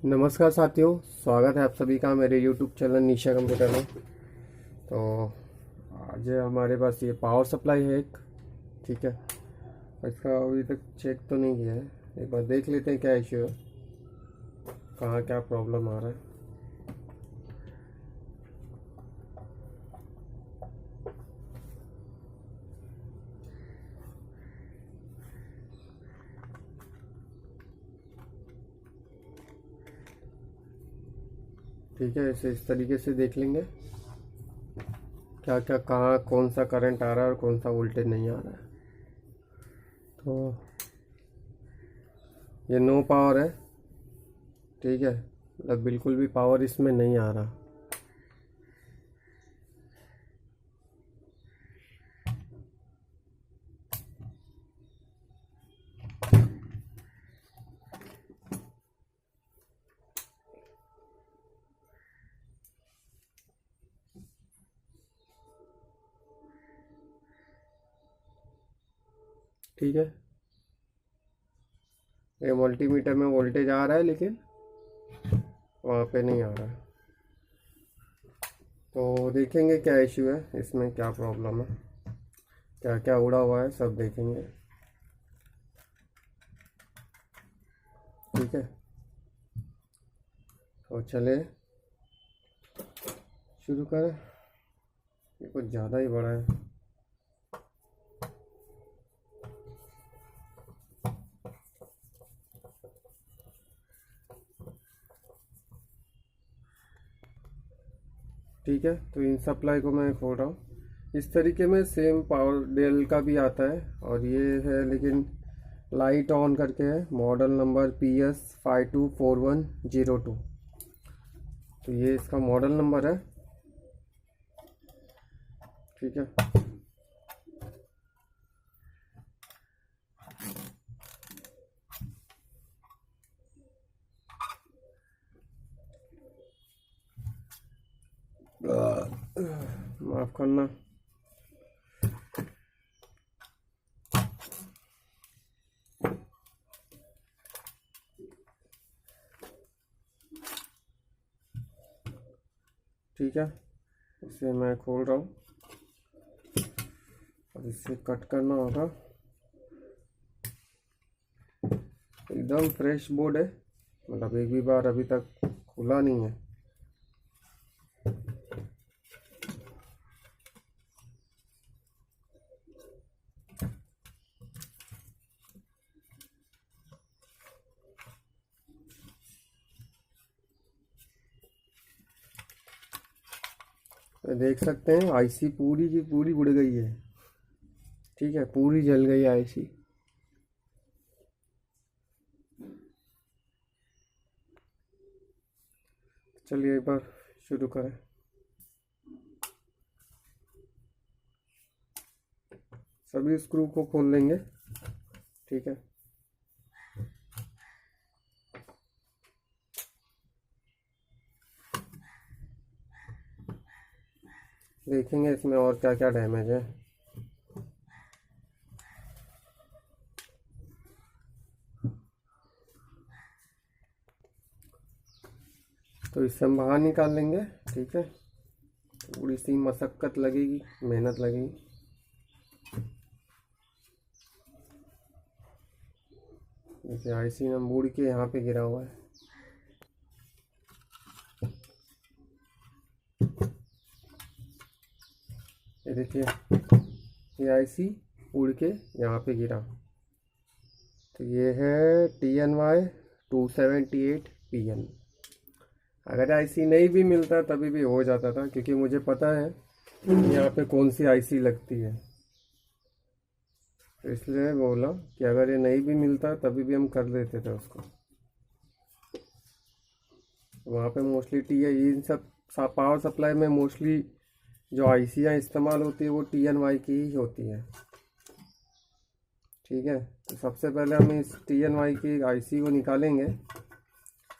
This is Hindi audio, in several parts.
नमस्कार साथियों, स्वागत है आप सभी का मेरे YouTube चैनल निशा कंप्यूटर में। तो आज हमारे पास ये पावर सप्लाई है एक, ठीक है। इसका अभी तक चेक तो नहीं किया है, एक बार देख लेते हैं क्या इश्यू है, कहाँ क्या प्रॉब्लम आ रहा है। ठीक है, इसे इस तरीके से देख लेंगे क्या क्या कहाँ कौन सा करंट आ रहा है और कौन सा वोल्टेज नहीं आ रहा है। तो ये नो पावर है, ठीक है, मतलब बिल्कुल भी पावर इसमें नहीं आ रहा। ठीक है, ये मल्टीमीटर में वोल्टेज आ रहा है लेकिन वहाँ पे नहीं आ रहा है। तो देखेंगे क्या इश्यू है इसमें, क्या प्रॉब्लम है, क्या क्या उड़ा हुआ है, सब देखेंगे। ठीक है, तो चले शुरू करें। ये कुछ ज़्यादा ही बड़ा है। ठीक है, तो इन सप्लाई को मैं खोल रहा हूँ। इस तरीके में सेम पावर डेल का भी आता है और ये है, लेकिन लाइट ऑन करके है। Model number PS524102। तो ये इसका मॉडल नंबर है, ठीक है। माफ करना। ठीक है, इसे मैं खोल रहा हूँ और इसे कट करना होगा। एकदम फ्रेश बोर्ड है, मतलब एक भी बार अभी तक खुला नहीं है। तो देख सकते हैं आईसी पूरी की पूरी उड़ गई है, ठीक है, पूरी जल गई आईसी। चलिए एक बार शुरू करें। सभी स्क्रू को खोल लेंगे, ठीक है। देखेंगे इसमें और क्या क्या डैमेज है। तो इससे हम बाहर निकाल लेंगे, ठीक है। थोड़ी सी मशक्कत लगेगी, मेहनत लगेगी। जैसे आईसी में मुड़ के यहाँ पे गिरा हुआ है। ये देखिए, ये आईसी उड़ के यहाँ पे गिरा। तो ये है TNY278PN। अगर आईसी नहीं भी मिलता तभी भी हो जाता था, क्योंकि मुझे पता है यहाँ पे कौन सी आईसी लगती है। तो इसलिए बोला कि अगर ये नहीं भी मिलता तभी भी हम कर देते थे उसको। वहाँ पे मोस्टली इन सब पावर सप्लाई में मोस्टली जो आईसियाँ इस्तेमाल होती है वो TNY की ही होती है, ठीक है। तो सबसे पहले हम इस TNY की आईसी को निकालेंगे।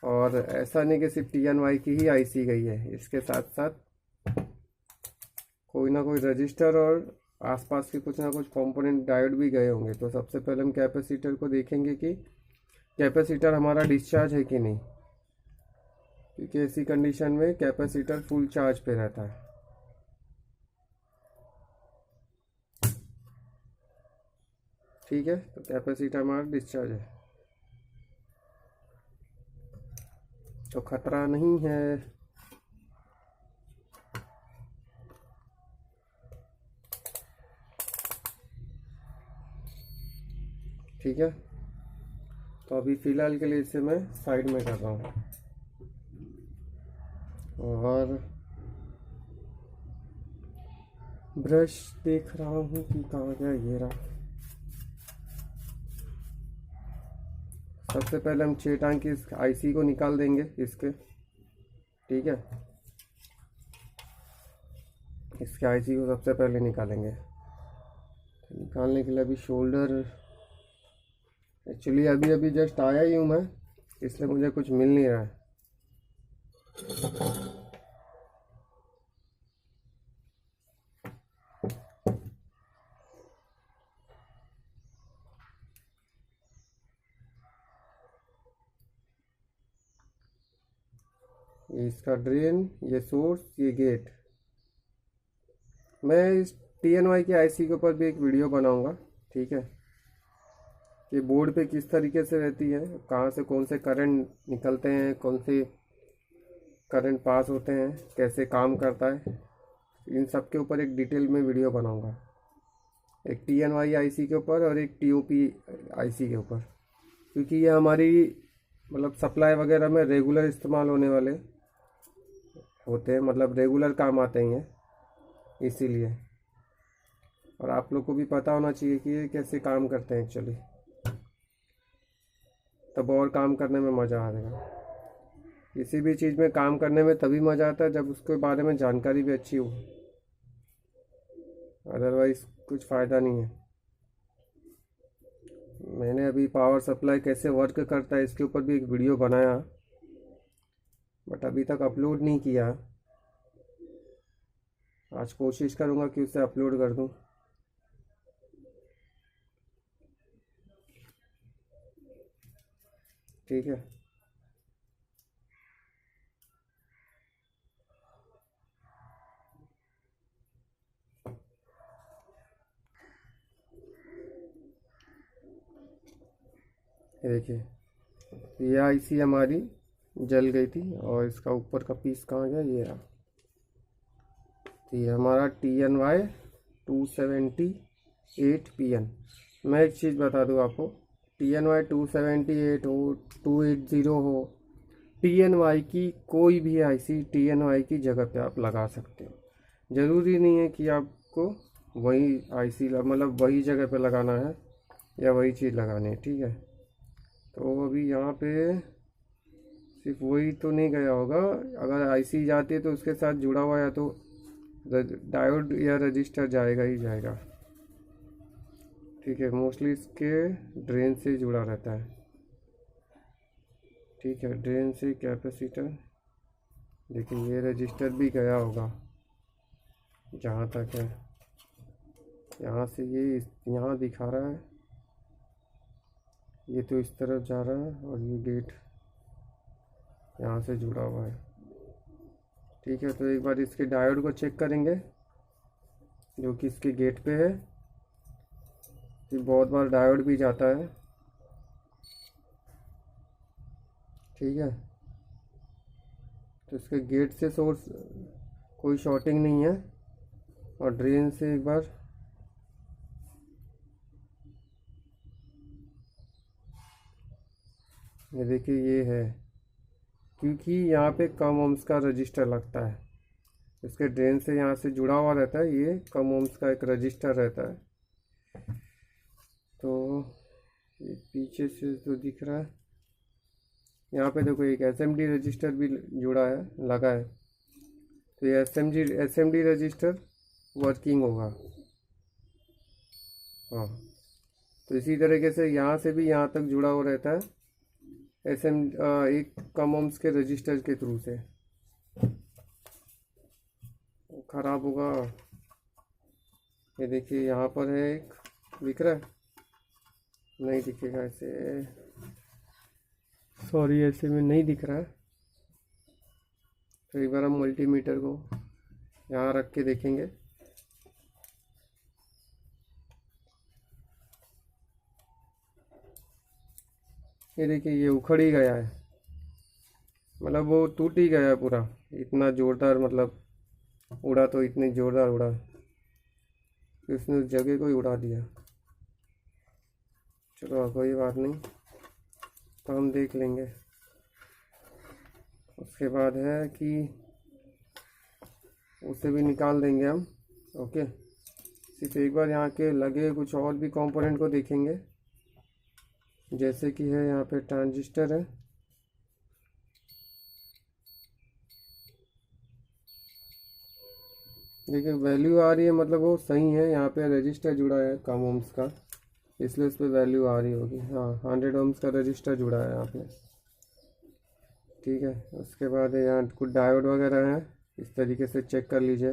और ऐसा नहीं कि सिर्फ TNY की ही आईसी गई है, इसके साथ साथ कोई ना कोई रजिस्टर और आसपास के कुछ ना कुछ कंपोनेंट डायोड भी गए होंगे। तो सबसे पहले हम कैपेसिटर को देखेंगे कि कैपेसिटर हमारा डिस्चार्ज है कि नहीं। क्योंकि ऐसी कंडीशन में कैपेसिटर फुल चार्ज पे रहता है। ठीक है, तो कैपेसिटर हमारा डिस्चार्ज है, तो खतरा नहीं है। ठीक है, तो अभी फ़िलहाल के लिए इसे मैं साइड में कर रहा हूँ। और ब्रश देख रहा हूँ कि कहाँ गया, ये रहा। सबसे पहले हम 6 टांग की इस आईसी को निकाल देंगे इसके। ठीक है, इसके आईसी को सबसे पहले निकालेंगे। तो निकालने के लिए अभी शोल्डर, एक्चुअली अभी अभी जस्ट आया ही हूँ मैं, इसलिए मुझे कुछ मिल नहीं रहा है। ये इसका ड्रेन, ये सोर्स, ये गेट। मैं इस TNY के आईसी के ऊपर भी एक वीडियो बनाऊंगा। ठीक है, कि बोर्ड पे किस तरीके से रहती है, कहाँ से कौन से करंट निकलते हैं, कौन से करंट पास होते हैं, कैसे काम करता है, इन सब के ऊपर एक डिटेल में वीडियो बनाऊंगा। एक TNY आईसी के ऊपर और एक TOP आईसी के ऊपर, क्योंकि ये हमारी मतलब सप्लाई वगैरह में रेगुलर इस्तेमाल होने वाले होते हैं, मतलब रेगुलर काम आते हैं इसीलिए। और आप लोग को भी पता होना चाहिए कि ये कैसे काम करते हैं एक्चुअली, तब और काम करने में मज़ा आएगा। किसी भी चीज़ में काम करने में तभी मज़ा आता है जब उसके बारे में जानकारी भी अच्छी हो, अदरवाइज़ कुछ फ़ायदा नहीं है। मैंने अभी पावर सप्लाई कैसे वर्क करता है इसके ऊपर भी एक वीडियो बनाया, बट अभी तक अपलोड नहीं किया। आज कोशिश करूँगा कि उसे अपलोड कर दूँ। ठीक है, ये देखिए, ये आईसी हमारी जल गई थी और इसका ऊपर का पीस कहाँ गया, ये रहा। तो ये हमारा TNY 278PN। मैं एक चीज़ बता दूँ आपको, TNY 278 हो, 280 हो, TNY की कोई भी आईसी TNY की जगह पे आप लगा सकते हो। ज़रूरी नहीं है कि आपको वही आईसी मतलब वही जगह पे लगाना है या वही चीज़ लगानी है। ठीक है, तो अभी यहाँ पे सिर्फ वही तो नहीं गया होगा, अगर आईसी जाती है तो उसके साथ जुड़ा हुआ या तो डायोड या रजिस्टर जाएगा ही जाएगा। ठीक है, मोस्टली इसके ड्रेन से जुड़ा रहता है। ठीक है, ड्रेन से कैपेसिटर, देखिए ये रजिस्टर भी गया होगा जहाँ तक है, यहाँ से ये यहाँ दिखा रहा है, ये तो इस तरफ जा रहा है और ये गेट यहाँ से जुड़ा हुआ है। ठीक है, तो एक बार इसके डायोड को चेक करेंगे जो कि इसके गेट पे है, कि बहुत बार डायोड भी जाता है। ठीक है, तो इसके गेट से सोर्स कोई शॉर्टिंग नहीं है, और ड्रेन से एक बार ये देखिए ये है, क्योंकि यहाँ पे कम ओम्स का रजिस्टर लगता है, इसके ड्रेन से यहाँ से जुड़ा हुआ रहता है, ये कम ओम्स का एक रजिस्टर रहता है। तो ये पीछे से जो दिख रहा है, यहाँ पे देखो एक SMD रजिस्टर भी जुड़ा है, लगा है, तो ये SMD रजिस्टर वर्किंग होगा। हाँ, तो इसी तरीके से यहाँ से भी यहाँ तक जुड़ा हुआ रहता है एक कम ओम्स के रजिस्टर के थ्रू से। ख़राब होगा, ये देखिए यहाँ पर है एक, दिख रहा है, नहीं दिखेगा ऐसे, सॉरी ऐसे में नहीं दिख रहा है, तो एक बार हम मल्टीमीटर को यहाँ रख के देखेंगे। ये देखिए ये उखड़ ही गया है, मतलब वो टूट ही गया है पूरा। इतना ज़ोरदार मतलब उड़ा, तो इतनी ज़ोरदार उड़ा कि उसने उस जगह को ही उड़ा दिया। चलो कोई बात नहीं, तो हम देख लेंगे। उसके बाद है कि उसे भी निकाल देंगे हम। ओके, सिर्फ एक बार यहाँ के लगे कुछ और भी कंपोनेंट को देखेंगे, जैसे कि है यहाँ पे ट्रांजिस्टर है। देखिए वैल्यू आ रही है, मतलब वो सही है। यहाँ पे रजिस्टर जुड़ा है कम ओम्स का, इसलिए उस पर वैल्यू आ रही होगी। हाँ 100 ओम्स का रजिस्टर जुड़ा है यहाँ पे, ठीक है। उसके बाद यहाँ कुछ डायोड वगैरह हैं, इस तरीके से चेक कर लीजिए।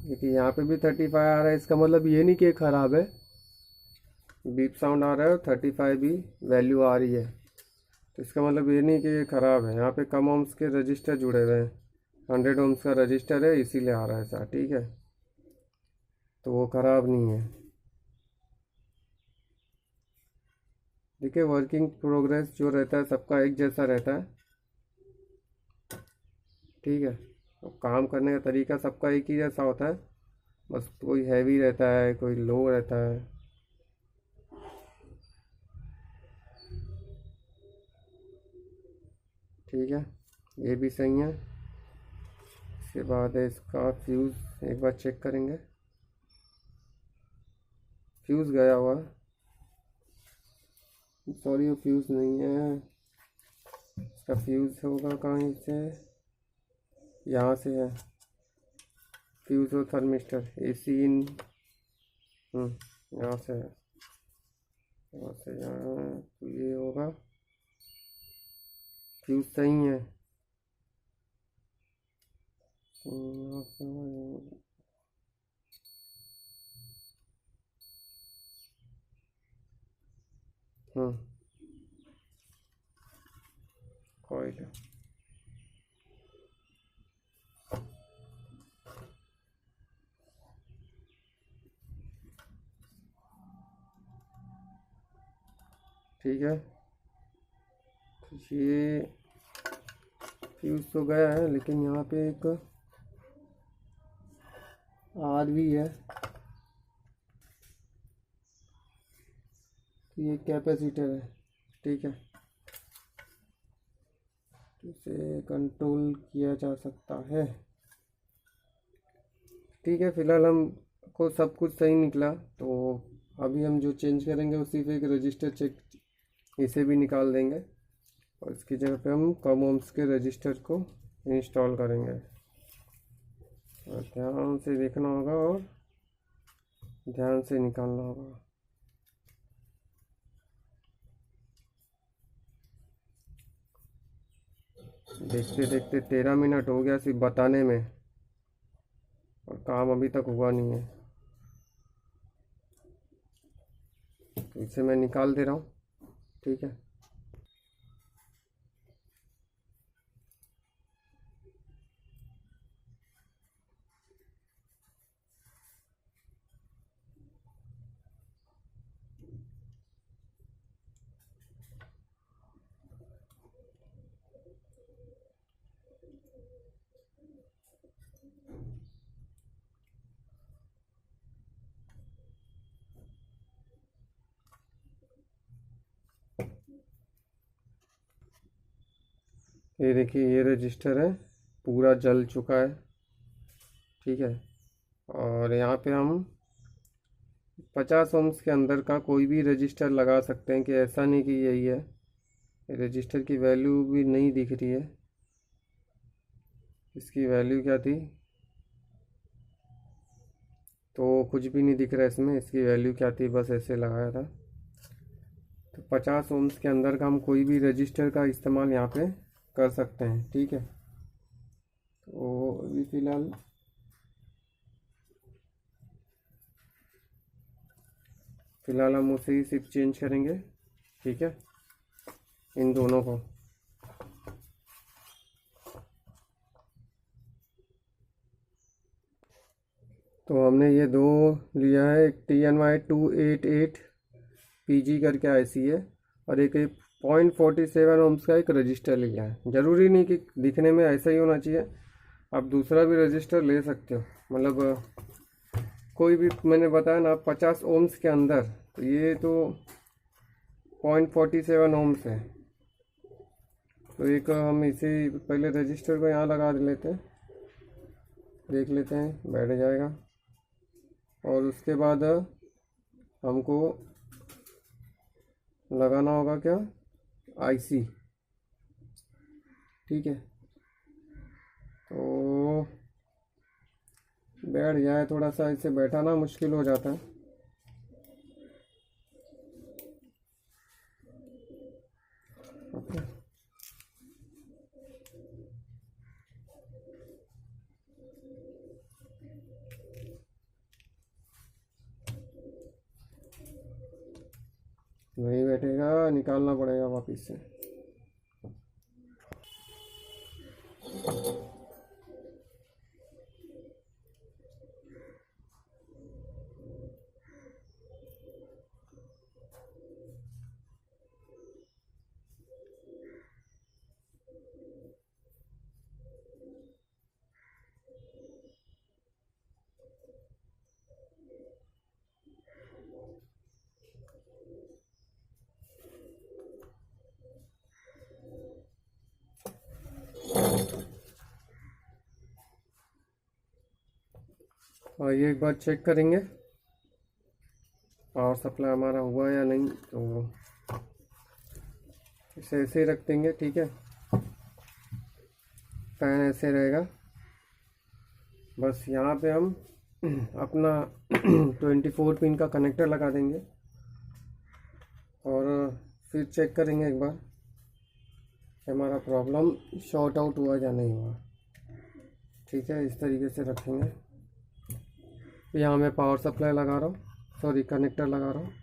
देखिए यहाँ पे भी 35 आ रहा है, इसका मतलब ये नहीं कि ख़राब है। बीप साउंड आ रहा है और 35 भी वैल्यू आ रही है, तो इसका मतलब ये नहीं कि ये ख़राब है। यहाँ पे कम ओम्स के रजिस्टर जुड़े हुए हैं, 100 ओम्स का रजिस्टर है, इसीलिए आ रहा है ऐसा, ठीक है। तो वो ख़राब नहीं है। देखिए वर्किंग प्रोग्रेस जो रहता है सबका एक जैसा रहता है, ठीक है। तो काम करने का तरीका सबका एक ही जैसा होता है, बस कोई हैवी रहता है, कोई लो रहता है। ठीक है, ये भी सही है। इसके बाद है इसका फ्यूज़, एक बार चेक करेंगे। फ्यूज़ गया हुआ, सॉरी वो फ्यूज़ नहीं है। इसका फ्यूज़ होगा कहीं से, यहाँ से है फ्यूज़ और थर्मिस्टर, एसी इन, यहाँ से है, यहाँ से यहाँ, तो ये होगा। फ्यूज़ सही है, यहाँ से कॉइल। ठीक है, ये फ्यूज़ तो गया है, लेकिन यहाँ पे एक आर भी है, तो ये कैपेसिटर है, ठीक है। इसे कंट्रोल किया जा सकता है, ठीक है। फिलहाल हमको सब कुछ सही निकला, तो अभी हम जो चेंज करेंगे वो सिर्फ एक रजिस्टर चेक, इसे भी निकाल देंगे और इसकी जगह पे हम कम ओम्स के रजिस्टर को इंस्टॉल करेंगे। और ध्यान से देखना होगा और ध्यान से निकालना होगा। देखते देखते 13 मिनट हो गया सिर्फ बताने में, और काम अभी तक हुआ नहीं है। तो इसे मैं निकाल दे रहा हूँ, ठीक है। ये देखिए ये रजिस्टर है, पूरा जल चुका है, ठीक है। और यहाँ पे हम 50 ओम्स के अंदर का कोई भी रजिस्टर लगा सकते हैं, कि ऐसा नहीं कि यही है। रजिस्टर की वैल्यू भी नहीं दिख रही है, इसकी वैल्यू क्या थी, तो कुछ भी नहीं दिख रहा है इसमें, इसकी वैल्यू क्या थी, बस ऐसे लगाया था। तो 50 ओम्स के अंदर का हम कोई भी रजिस्टर का इस्तेमाल यहाँ पे कर सकते हैं, ठीक है। तो अभी फ़िलहाल हम उसे ही सिर्फ चेंज करेंगे। ठीक है, इन दोनों को। तो हमने ये दो लिया है, एक TNY288 PG करके IC है, और एक 0.47 ओम्स का एक रजिस्टर लिया है। ज़रूरी नहीं कि दिखने में ऐसा ही होना चाहिए, आप दूसरा भी रजिस्टर ले सकते हो, मतलब कोई भी, मैंने बताया ना 50 ओम्स के अंदर। तो ये तो 0.47 ओम्स है। तो एक हम इसे पहले रजिस्टर को यहाँ लगा लेते हैं, देख लेते हैं बैठ जाएगा। और उसके बाद हमको लगाना होगा क्या, IC, ठीक है। तो बैठ जाए, थोड़ा सा इसे बैठाना मुश्किल हो जाता है। ओके, नहीं बैठेगा, निकालना पड़ेगा वापस से। और ये एक बार चेक करेंगे पावर सप्लाई हमारा हुआ या नहीं। तो इसे ऐसे ही रख देंगे, ठीक है। फैन ऐसे रहेगा। बस यहाँ पे हम अपना 24 पिन का कनेक्टर लगा देंगे, और फिर चेक करेंगे एक बार कि हमारा प्रॉब्लम शॉर्ट आउट हुआ या नहीं हुआ, ठीक है। इस तरीके से रखेंगे। यहाँ मैं पावर सप्लाई लगा रहा हूँ, सॉरी कनेक्टर लगा रहा हूँ।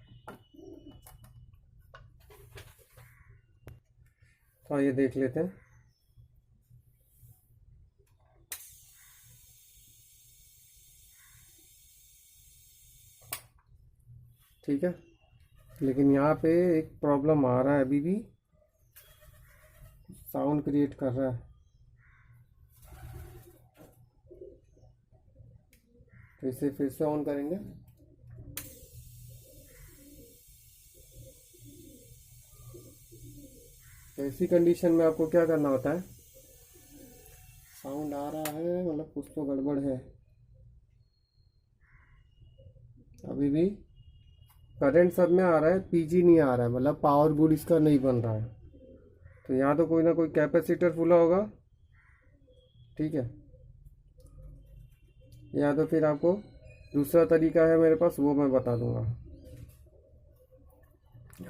तो ये देख लेते हैं। ठीक है, लेकिन यहाँ पे एक प्रॉब्लम आ रहा है, अभी भी साउंड क्रिएट कर रहा है। तो इसे फिर से ऑन करेंगे। तो ऐसी कंडीशन में आपको क्या करना होता है, साउंड आ रहा है मतलब कुछ तो गड़बड़ है। अभी भी करंट सब में आ रहा है, PG नहीं आ रहा है, मतलब पावर बोर्ड इसका नहीं बन रहा है। तो यहाँ तो कोई ना कोई कैपेसिटर फुला होगा, ठीक है। या तो फिर आपको दूसरा तरीका है मेरे पास, वो मैं बता दूंगा।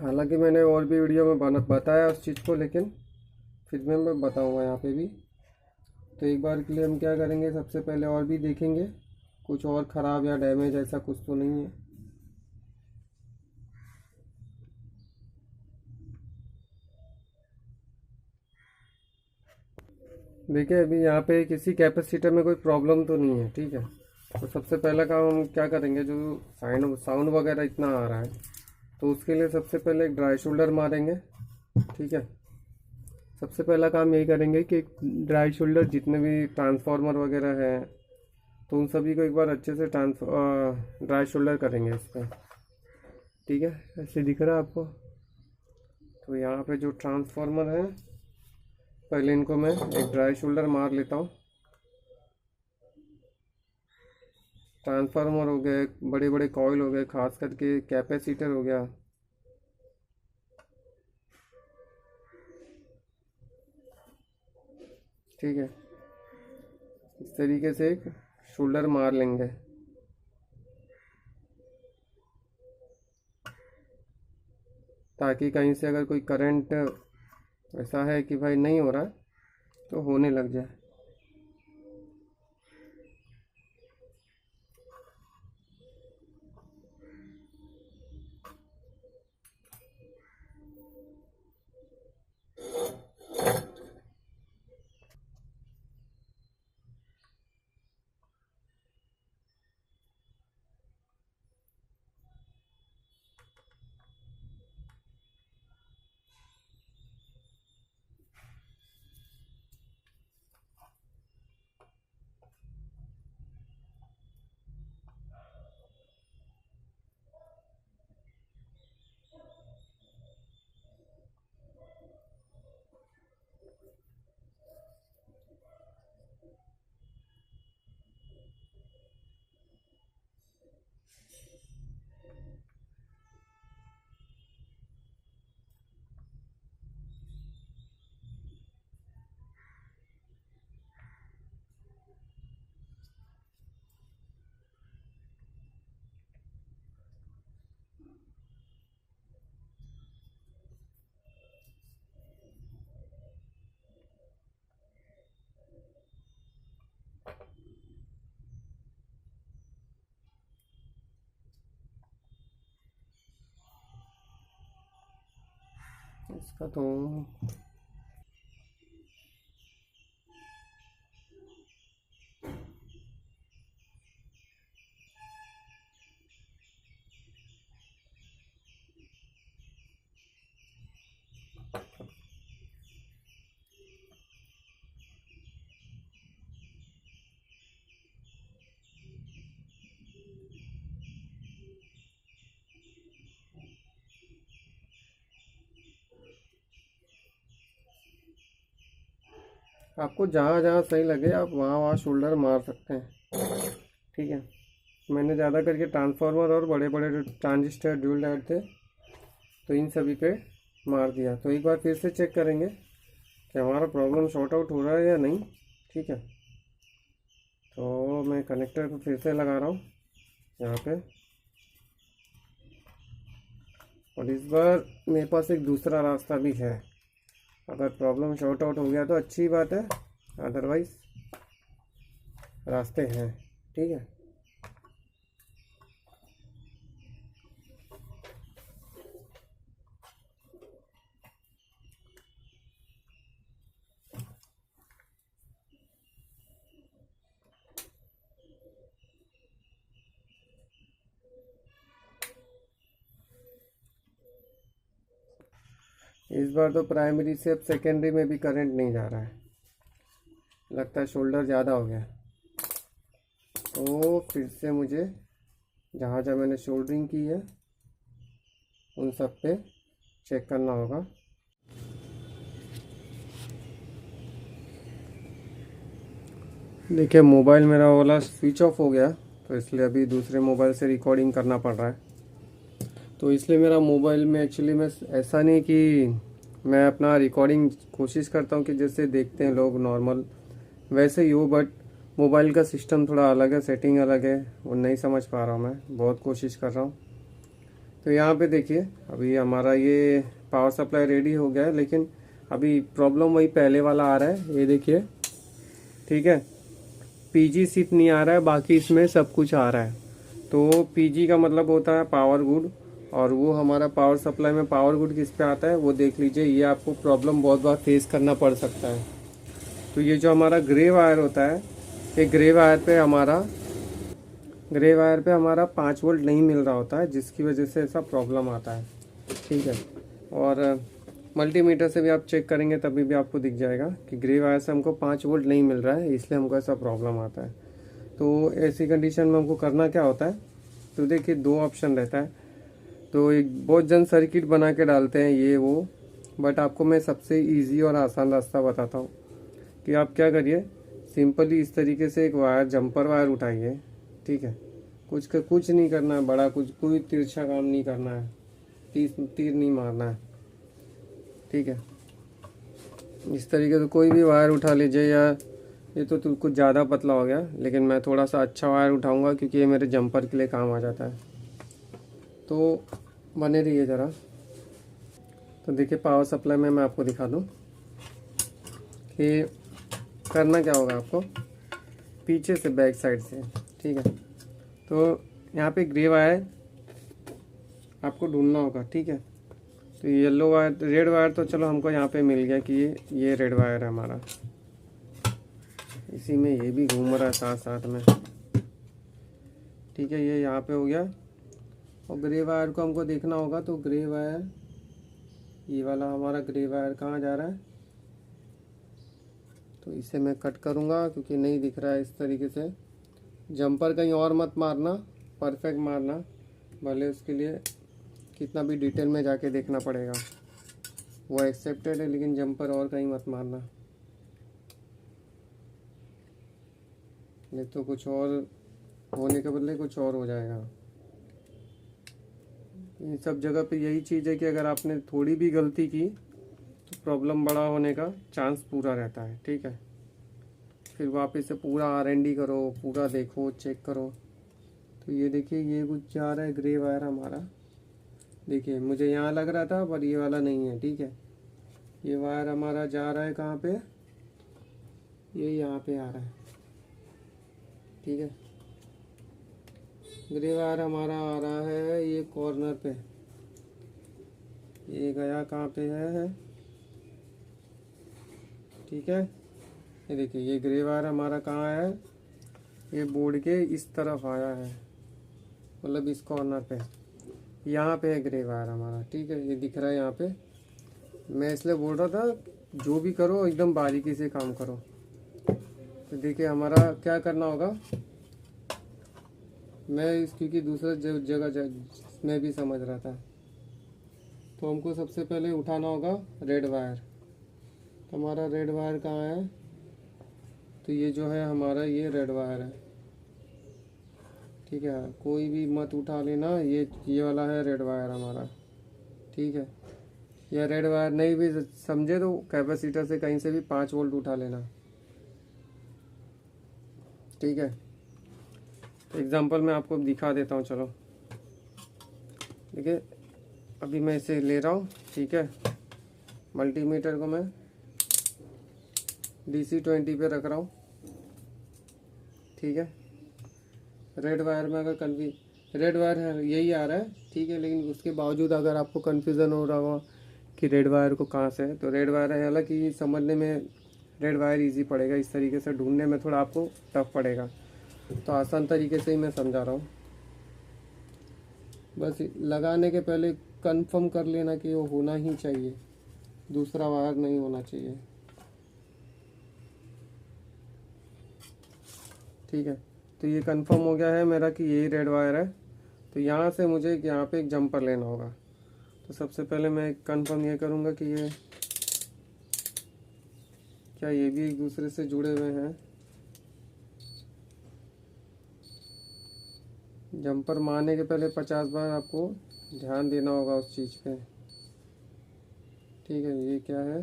हालांकि मैंने और भी वीडियो में बताया उस चीज़ को, लेकिन फिर मैं बताऊंगा यहाँ पे भी। तो एक बार के लिए हम क्या करेंगे, सबसे पहले और भी देखेंगे कुछ और ख़राब या डैमेज ऐसा कुछ तो नहीं है। देखिए अभी यहाँ पे किसी कैपेसिटर में कोई प्रॉब्लम तो नहीं है, ठीक है। तो सबसे पहला काम हम क्या करेंगे, जो साउंड वगैरह इतना आ रहा है, तो उसके लिए सबसे पहले एक ड्राई शोल्डर मारेंगे, ठीक है। सबसे पहला काम यही करेंगे कि ड्राई शोल्डर जितने भी ट्रांसफार्मर वगैरह हैं, तो उन सभी को एक बार अच्छे से ड्राई शोल्डर करेंगे इस पर, ठीक है। ऐसे दिख रहा है आपको। तो यहाँ पे जो ट्रांसफार्मर है, पहले इनको मैं एक ड्राई शोल्डर मार लेता हूँ। ट्रांसफार्मर हो गए, बड़े बड़े कॉइल हो गए, खास करके कैपेसिटर हो गया, ठीक है। इस तरीके से एक शोल्डर मार लेंगे, ताकि कहीं से अगर कोई करंट ऐसा है कि भाई नहीं हो रहा तो होने लग जाए। इसका तो आपको जहाँ जहाँ सही लगे आप वहाँ वहाँ शोल्डर मार सकते हैं, ठीक है। मैंने ज़्यादा करके ट्रांसफार्मर और बड़े बड़े जो ट्रांजिस्टर ड्यूल लाइट थे तो इन सभी पे मार दिया। तो एक बार फिर से चेक करेंगे कि हमारा प्रॉब्लम शॉर्ट आउट हो रहा है या नहीं, ठीक है। तो मैं कनेक्टर को फिर से लगा रहा हूँ यहाँ पे, और इस बार मेरे पास एक दूसरा रास्ता भी है। अगर प्रॉब्लम शॉर्ट आउट हो गया तो अच्छी बात है, अदरवाइज रास्ते हैं, ठीक है। इस बार तो प्राइमरी से अब सेकेंडरी में भी करंट नहीं जा रहा है, लगता है शोल्डर ज़्यादा हो गया। तो फिर से मुझे जहाँ जहाँ मैंने शोल्डरिंग की है उन सब पे चेक करना होगा। देखिए मोबाइल मेरा वाला स्विच ऑफ हो गया, तो इसलिए अभी दूसरे मोबाइल से रिकॉर्डिंग करना पड़ रहा है। तो इसलिए मेरा मोबाइल में एक्चुअली मैं ऐसा नहीं कि मैं अपना रिकॉर्डिंग कोशिश करता हूँ कि जैसे देखते हैं लोग नॉर्मल वैसे ही हो, बट मोबाइल का सिस्टम थोड़ा अलग है, सेटिंग अलग है, वो नहीं समझ पा रहा हूँ। मैं बहुत कोशिश कर रहा हूँ। तो यहाँ पे देखिए अभी हमारा ये पावर सप्लाई रेडी हो गया है, लेकिन अभी प्रॉब्लम वही पहले वाला आ रहा है, ये देखिए, ठीक है। पीजी सिर्फ नहीं आ रहा है, बाकी इसमें सब कुछ आ रहा है। तो पीजी का मतलब होता है पावर गुड, और वो हमारा पावर सप्लाई में पावर गुड किस पे आता है वो देख लीजिए। ये आपको प्रॉब्लम बहुत बार फेस करना पड़ सकता है। तो ये जो हमारा ग्रे वायर होता है, ये ग्रे वायर पे हमारा 5 वोल्ट नहीं मिल रहा होता है, जिसकी वजह से ऐसा प्रॉब्लम आता है, ठीक है। और मल्टीमीटर से भी आप चेक करेंगे तभी भी आपको दिख जाएगा कि ग्रे वायर से हमको 5 वोल्ट नहीं मिल रहा है, इसलिए हमको ऐसा प्रॉब्लम आता है। तो ऐसी कंडीशन में हमको करना क्या होता है, तो देखिए 2 ऑप्शन रहता है। तो एक बहुत जन सर्किट बना के डालते हैं ये वो, बट आपको मैं सबसे ईजी और आसान रास्ता बताता हूँ कि आप क्या करिए, सिंपली इस तरीके से एक वायर, जंपर वायर उठाइए, ठीक है। कुछ नहीं करना है बड़ा, कोई तिरछा काम नहीं करना है, तीर नहीं मारना है, ठीक है। इस तरीके से कोई भी वायर उठा लीजिए, या ये तो कुछ ज़्यादा पतला हो गया, लेकिन मैं थोड़ा सा अच्छा वायर उठाऊंगा क्योंकि ये मेरे जंपर के लिए काम आ जाता है। तो बने रहिए ज़रा। तो देखिए पावर सप्लाई में मैं आपको दिखा दूँ कि करना क्या होगा आपको, पीछे से बैक साइड से, ठीक है। तो यहाँ पे ग्रे वायर आपको ढूंढना होगा, ठीक है। तो येलो वायर, रेड वायर तो चलो हमको यहाँ पे मिल गया कि ये रेड वायर है हमारा, इसी में ये भी घूम रहा है साथ साथ में, ठीक है। ये यहाँ पे हो गया। और ग्रे वायर को हमको देखना होगा, तो ग्रे वायर, ये वाला हमारा ग्रे वायर कहाँ जा रहा है, तो इसे मैं कट करूँगा क्योंकि नहीं दिख रहा है। इस तरीके से जंपर कहीं और मत मारना, परफेक्ट मारना, भले उसके लिए कितना भी डिटेल में जाके देखना पड़ेगा, वो एक्सेप्टेड है, लेकिन जंपर और कहीं मत मारना, नहीं तो कुछ और होने के बदले कुछ और हो जाएगा। इन सब जगह पे यही चीज़ है कि अगर आपने थोड़ी भी गलती की तो प्रॉब्लम बड़ा होने का चांस पूरा रहता है, ठीक है। फिर वापस से पूरा R&D करो, पूरा देखो, चेक करो। तो ये देखिए ये कुछ जा रहा है ग्रे वायर हमारा, देखिए मुझे यहाँ लग रहा था पर ये वाला नहीं है, ठीक है। ये वायर हमारा जा रहा है कहाँ पे, ये यहाँ पे आ रहा है, ठीक है। ग्रे वायर हमारा आ रहा है ये कॉर्नर पे, ये गया कहाँ पे है, ठीक है। ये देखिए ये ग्रे वायर हमारा कहाँ है, ये बोर्ड के इस तरफ आया है, मतलब इस कॉर्नर पे, यहाँ पे है ग्रे वायर हमारा, ठीक है। ये दिख रहा है यहाँ पे। मैं इसलिए बोल रहा था जो भी करो एकदम बारीकी से काम करो। तो देखिए हमारा क्या करना होगा, मैं इस क्योंकि दूसरा जगह में भी समझ रहा था, तो हमको सबसे पहले उठाना होगा रेड वायर। तो हमारा रेड वायर कहाँ है, तो ये जो है हमारा ये रेड वायर है, ठीक है। कोई भी मत उठा लेना, ये वाला है रेड वायर हमारा, ठीक है। या रेड वायर नहीं भी समझे तो कैपेसिटर से कहीं से भी 5 वोल्ट उठा लेना, ठीक है। एग्जांपल मैं आपको दिखा देता हूँ, चलो देखिए। अभी मैं इसे ले रहा हूँ, ठीक है। मल्टीमीटर को मैं DC 20 पे रख रहा हूँ, ठीक है। रेड वायर में अगर रेड वायर है यही आ रहा है, ठीक है। लेकिन उसके बावजूद अगर आपको कन्फ्यूज़न हो रहा हो कि रेड वायर को कहाँ से है, तो रेड वायर है, हालांकि समझने में रेड वायर इजी पड़ेगा, इस तरीके से ढूंढने में थोड़ा आपको टफ पड़ेगा, तो आसान तरीके से ही मैं समझा रहा हूँ। बस लगाने के पहले कंफर्म कर लेना कि वो होना ही चाहिए, दूसरा वायर नहीं होना चाहिए, ठीक है। तो ये कंफर्म हो गया है मेरा कि यही रेड वायर है। तो यहाँ से मुझे यहाँ पे एक जंपर लेना होगा। तो सबसे पहले मैं कंफर्म ये करूँगा कि ये क्या ये भी एक दूसरे से जुड़े हुए हैं। जंपर मारने के पहले 50 बार आपको ध्यान देना होगा उस चीज़ पे, ठीक है। ये क्या है,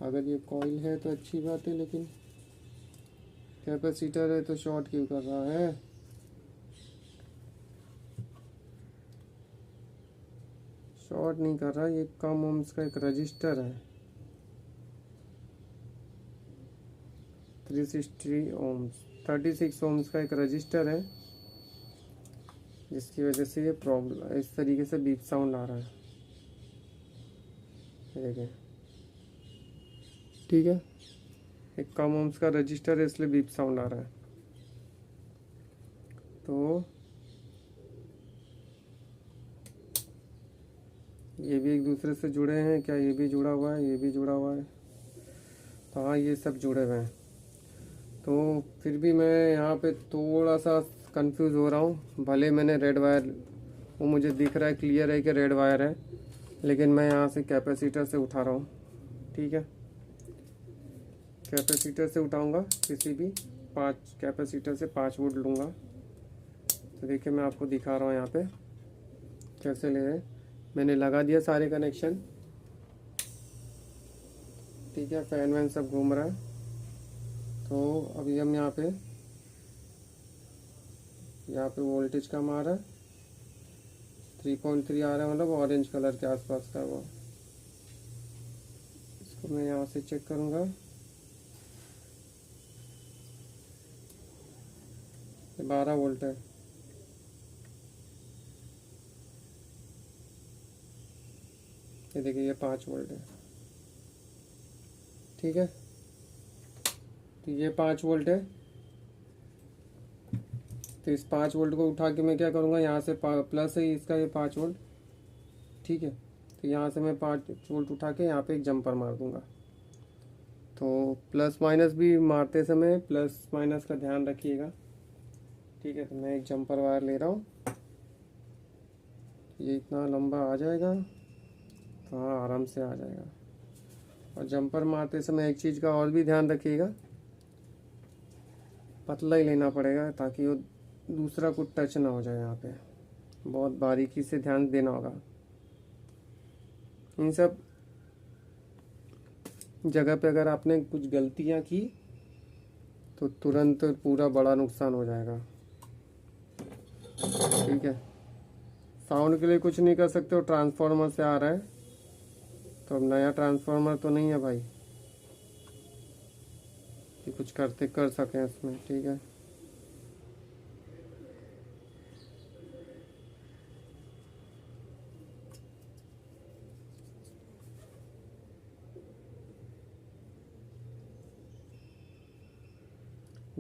अगर ये कॉइल है तो अच्छी बात है, लेकिन कैपेसिटर है तो शॉर्ट क्यों कर रहा है। शॉर्ट नहीं कर रहा, ये कम ओम्स का एक रजिस्टर है, 360 ओम्स 36 ओम्स का एक रजिस्टर है, जिसकी वजह से ये प्रॉब्लम इस तरीके से बीप साउंड आ रहा है, देखिए, ठीक है। एक कम ओम्स का रजिस्टर है इसलिए बीप साउंड आ रहा है। तो ये भी एक दूसरे से जुड़े हैं क्या, ये भी जुड़ा हुआ है, ये भी जुड़ा हुआ है, तो हाँ ये सब जुड़े हुए हैं। तो फिर भी मैं यहाँ पे थोड़ा सा कंफ्यूज हो रहा हूँ। भले मैंने रेड वायर, वो मुझे दिख रहा है क्लियर है कि रेड वायर है, लेकिन मैं यहाँ से कैपेसिटर से उठा रहा हूँ, ठीक है। कैपेसिटर से उठाऊँगा, किसी भी 5 कैपेसिटर से 5 वोल्ट लूँगा। तो देखिए मैं आपको दिखा रहा हूँ यहाँ पे कैसे ले रहे हैं। मैंने लगा दिया सारे कनेक्शन, ठीक है। फैन वैन सब घूम रहा है। तो अभी हम यहाँ पे वोल्टेज कम आ रहा है, 3.3 आ रहा है, मतलब ऑरेंज कलर के आसपास का वो। इसको मैं यहाँ से चेक करूँगा, ये 12 वोल्ट है, ये देखिए ये 5 वोल्ट है, ठीक है। तो ये 5 वोल्ट है। तो इस 5 वोल्ट को उठा के मैं क्या करूँगा, यहाँ से प्लस है इसका ये 5 वोल्ट, ठीक है। तो यहाँ से मैं 5 वोल्ट उठा के यहाँ पे एक जंपर मार दूँगा। तो प्लस माइनस भी मारते समय प्लस माइनस का ध्यान रखिएगा, ठीक है। तो मैं एक जंपर वायर ले रहा हूँ, ये इतना लंबा आ जाएगा, तो हाँ आराम से आ जाएगा। और जंपर मारते समय एक चीज़ का और भी ध्यान रखिएगा, पतला ही लेना पड़ेगा ताकि वो दूसरा कुछ टच ना हो जाए। यहाँ पे बहुत बारीकी से ध्यान देना होगा। इन सब जगह पे अगर आपने कुछ गलतियाँ की तो तुरंत पूरा बड़ा नुकसान हो जाएगा, ठीक है। साउंड के लिए कुछ नहीं कर सकते हो, ट्रांसफार्मर से आ रहा है, तो अब नया ट्रांसफार्मर तो नहीं है भाई कि कुछ कर सकें इसमें, ठीक है।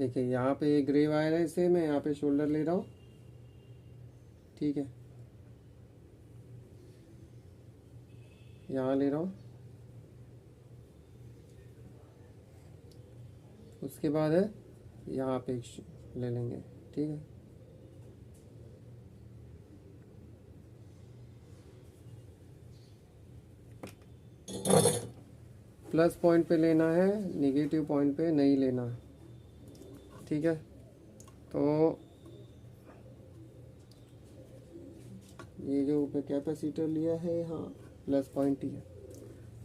देखिए यहाँ पे ग्रे वायर है, इसे मैं यहाँ पे शोल्डर ले रहा हूँ, ठीक है, यहाँ ले रहा हूँ। उसके बाद है यहाँ पे ले लेंगे, ठीक है। प्लस पॉइंट पे लेना है, नेगेटिव पॉइंट पे नहीं लेना, ठीक है। तो ये जो कैपेसिटर लिया है, हाँ प्लस पॉइंट ही है।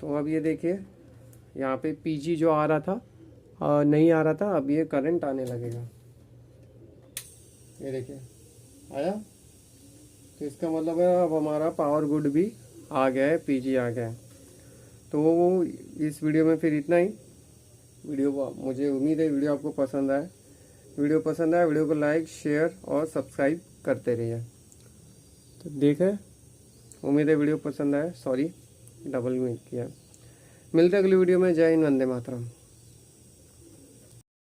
तो अब ये देखिए यहाँ पे पीजी जो आ रहा था नहीं आ रहा था, अब ये करंट आने लगेगा, ये देखिए आया। तो इसका मतलब है अब हमारा पावर गुड भी आ गया है, पीजी आ गया है। तो इस वीडियो में फिर इतना ही। मुझे उम्मीद है वीडियो आपको पसंद आए। वीडियो को लाइक, शेयर और सब्सक्राइब करते रहिए। तो देखें, उम्मीद है वीडियो पसंद आए। सॉरी, डबल में किया। मिलते अगली वीडियो में। जय हिंद, वंदे मातरम।